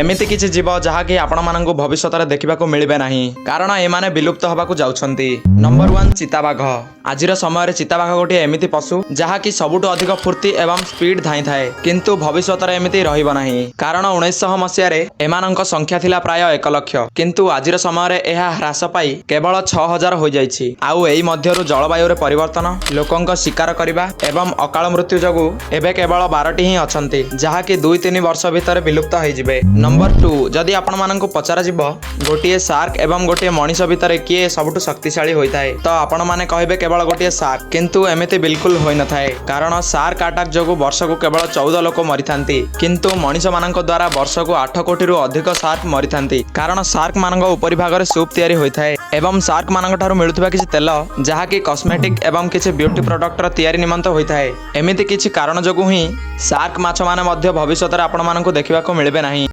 एमिति किछि जीव जहाँकि आपण माननकु भविष्यतरे देखिबाकू मिलिबे नाही कारण एमाने विलुप्त होबाकू जाउछंती। नंबर 1 चिताबाघ। आजिर समय चिताबाघ गोटे एमिति पशु जहाँकि सबुठु अधिक फुर्ती एवं स्पीड धाई थाए किंतु भविष्यतरे एमिति रहिबो नाही कारण 1900 मसियारे एमानंक संख्या थिला प्राय 1 लाख किंतु आजिर समय एहा ह्रास पाई केवल 6000 हो जाइछि। आउ एई मध्यरु जलवायु रे परिवर्तन लोकंक शिकार करिबा एवं अकाल मृत्यु जगु एबे केवल 12टी ही अछंती जहाँकि 2-3 वर्ष भितर विलुप्त होई जिवे। नंबर 2 जदि आपण माननकु पचरा जिवो गोटिए शार्क एवं गोटिए मनीष भितर किए सबुठु शक्तिशाली होइथाए तो आपण माने कहबे केवल गोटिए शार्क किंतु एमिति बिल्कुल होई न थाए कारण शार्क अटैक जगु वर्षकु केवल 14 लोक मरिथांती किंतु मनीष माननक द्वारा वर्षकु 8 कोटी रु अधिक शार्क मरिथांती कारण शार्क माननक उपरि भागरे सूप तयारी होइथाए एवं शार्क माननक ठारु मिलुथबा किछि तेल जहाँकि कॉस्मेटिक एवं किछि ब्यूटी प्रोडक्ट र तयारी निमंत होइथाए। एमिति किछि कारण जगु ही शार्क माछ माने मध्य भविष्यतरे आपण माननकु देखिबाकू मिलिबे नाही।